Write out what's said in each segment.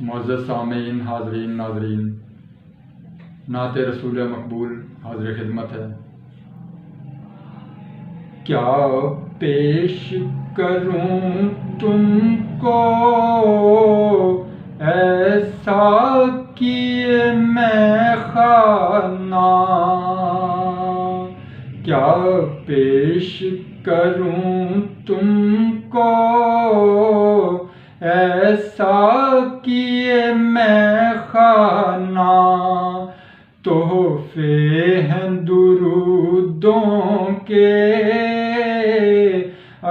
معزز سامعین، حاضرین، ناظرین، نعت رسول مقبول حاضر خدمت ہے۔ کیا پیش کروں تم کو ایسا کیے میں خانہ، کیا پیش کروں تم کو ایسا کیے میں خانہ، تحفے ہیں درودوں کے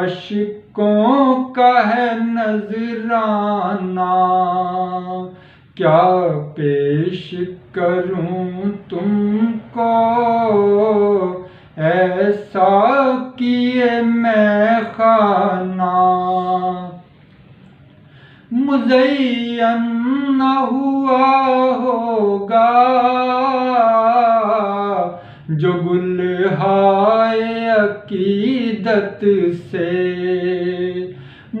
اشکوں کا ہے نذرانہ، کیا پیش کروں تم کو ایسا کیے میں خانہ، مزین نہ ہوا ہوگا جو گلہائے عقیدت سے،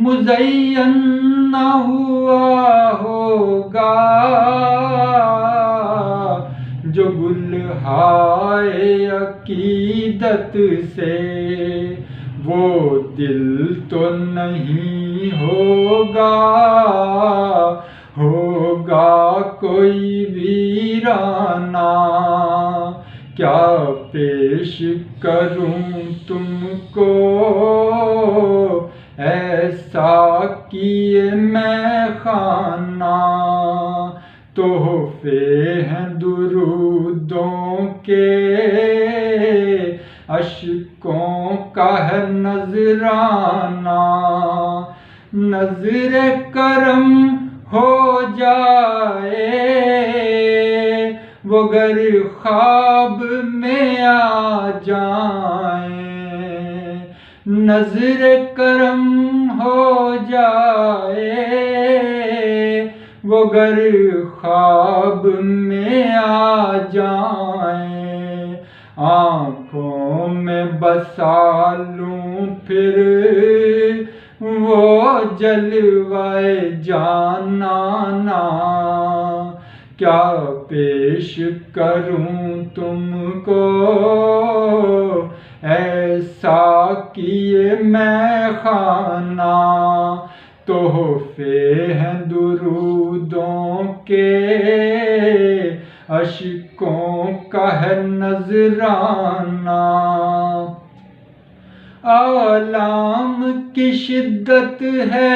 مزین نہ ہوا ہوگا جو گلہائے عقیدت سے، وہ دل تو نہیں ہوگا، ہوگا کوئی ویرانہ، کیا پیش کروں تم کو ایسا کیے میں خانہ، تحفے ہیں درودوں کے اشکوں کا ہے نذرانہ، نظر کرم ہو جائے وہ گر خواب میں آ جائیں، نظر کرم ہو جائے وہ گر خواب میں آ جائیں، آنکھوں میں بسا لوں پھر وہ جلوہ جانانہ، کیا پیش کروں تم کو ایسا کیے میں خانہ، تحفے ہیں درودوں کے اشکوں کا ہے نذرانہ، آلام کی شدت ہے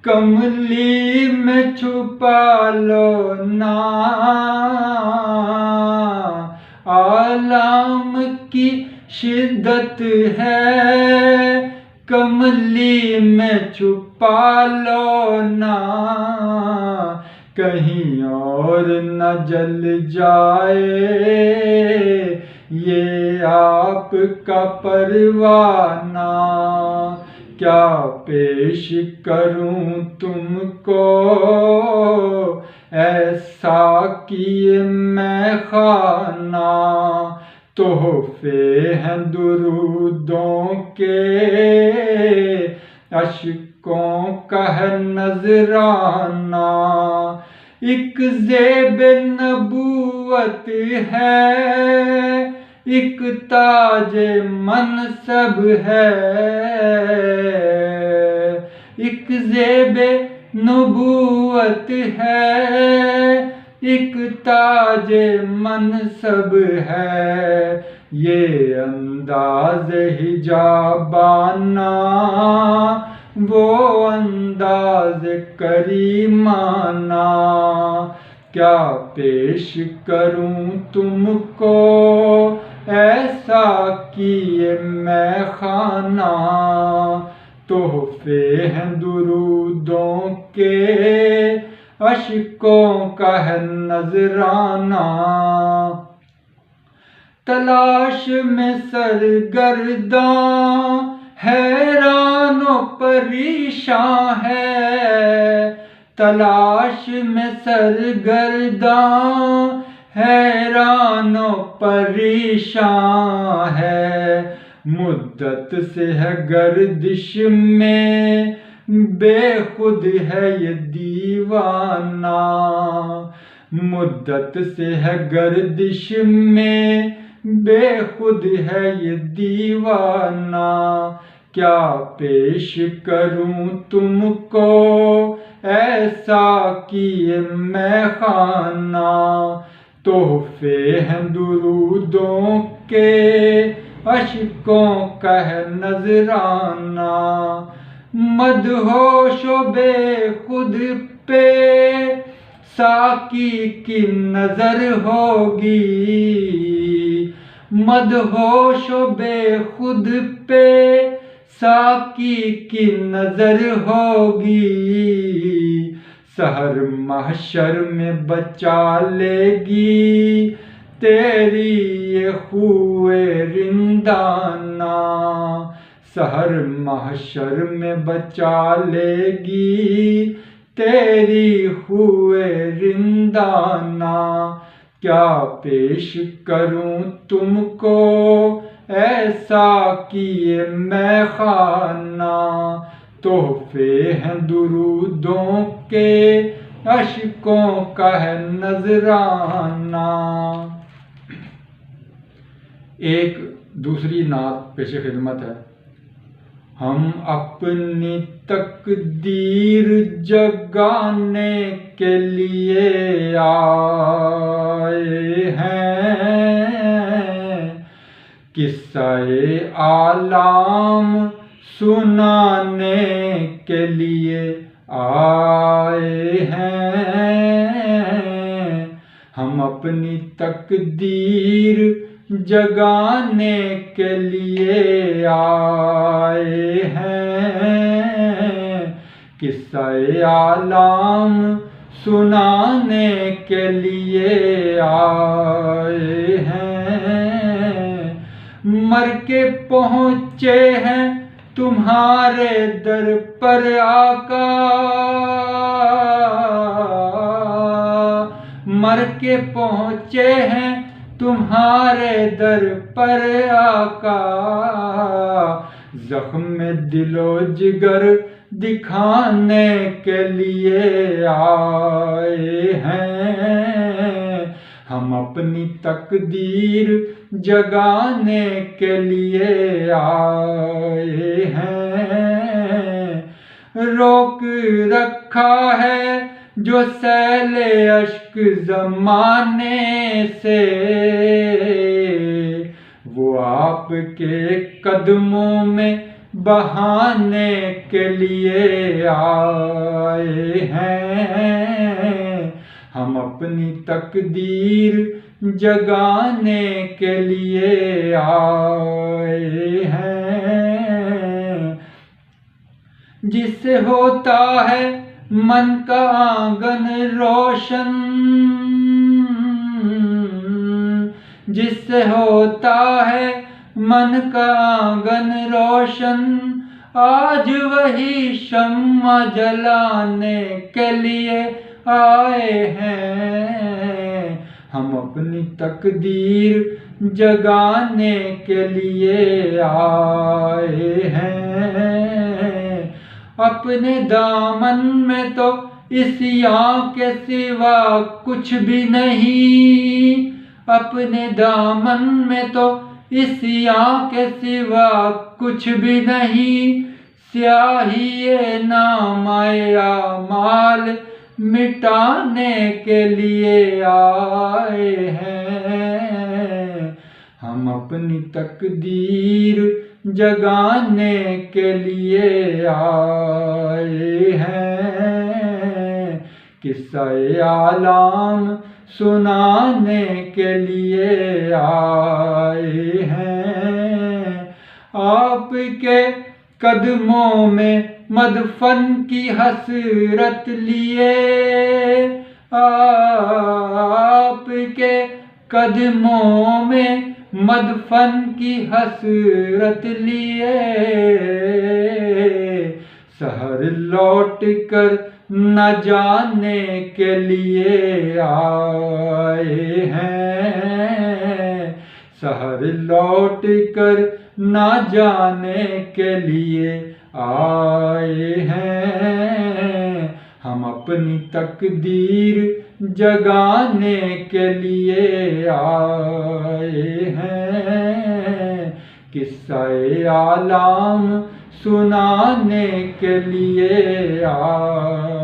کملی میں چھپا لو نا، آلام کی شدت ہے کملی میں چھپا لو نا، کہیں اور نہ جل جائے یہ آپ کا پروانہ، کیا پیش کروں تم کو ایسا کیے میں خانہ، تحفے ہیں درودوں کے اشکوں کا ہے نذرانہ، ایک زیب نبوت ہے ایک تاج منصب ہے، ایک زیب نبوت ہے ایک تاج منصب ہے، یہ انداز حجابانہ وہ انداز کریمانہ، کیا پیش کروں تم کو ایسا کیے میں خانہ، تحفے ہیں درودوں کے اشکوں کا ہے نذرانہ، تلاش میں سرگرداں حیران و پریشاں ہے، تلاش میں سرگرداں حیران و پریشاں ہے، مدت سے ہے گردش میں بے خود ہے یہ دیوانہ، مدت سے ہے گردش میں بے خود ہے یہ دیوانہ، کیا پیش کروں تم کو ایسا کیے میں خانہ، تحفے ہیں درودوں کے اشکوں کا ہے نذرانہ، مدہوش و بے خود پہ ساقی کی نظر ہوگی، مدہوش و بے خود پہ ساقی کی نظر ہوگی، سحر محشر میں بچا لے گی تیری یہ خوئے رندانہ، سحر محشر میں بچا لے گی تیری خوئے رندانہ، کیا پیش کروں تم کو ایسا کیے میں خانہ، تحفے ہیں درودوں کے اشکوں کا ہے نذرانہ۔ ایک دوسری نعت پیش خدمت ہے۔ ہم اپنی تقدیر جگانے کے لیے آئے ہیں، قصہ آلام سنانے کے لیے آئے ہیں، ہم اپنی تقدیر جگانے کے لیے آئے ہیں، قصہ آلام سنانے کے لیے آئے ہیں، مر کے پہنچے ہیں تمہارے در پر آقا، مر کے پہنچے ہیں تمہارے در پر آقا، زخم دل و جگر دکھانے کے لیے آئے ہیں، ہم اپنی تقدیر جگانے کے لیے آئے ہیں، روک رکھا ہے جو سیل اشک زمانے سے، وہ آپ کے قدموں میں بہانے کے لیے آئے ہیں، ہم اپنی تقدیر جگانے کے لیے آئے ہیں، جس سے ہوتا ہے من کا آنگن روشن، جس سے ہوتا ہے من کا آنگن روشن، آج وہی شمع جلانے کے لیے آئے ہیں، ہم اپنی تقدیر جگانے کے لیے آئے ہیں، اپنے دامن میں تو عصیاں کے سوا کچھ بھی نہیں، اپنے دامن میں تو عصیاں کے سوا کچھ بھی نہیں، سیاہی نامہ اعمال مٹانے کے لیے آئے ہیں، ہم اپنی تقدیر جگانے کے لیے آئے ہیں، قصہ آلام سنانے کے لیے آئے ہیں، آپ کے قدموں میں مدفن کی حسرت لیے، آپ کے قدموں میں مدفن کی حسرت لیے، سحر لوٹ کر نہ جانے کے لیے آئے ہیں، سحر لوٹ کر نہ جانے کے لیے آئے ہیں، ہم اپنی تقدیر جگانے کے لیے آئے ہیں، قصہ عالم سنانے کے لیے آئے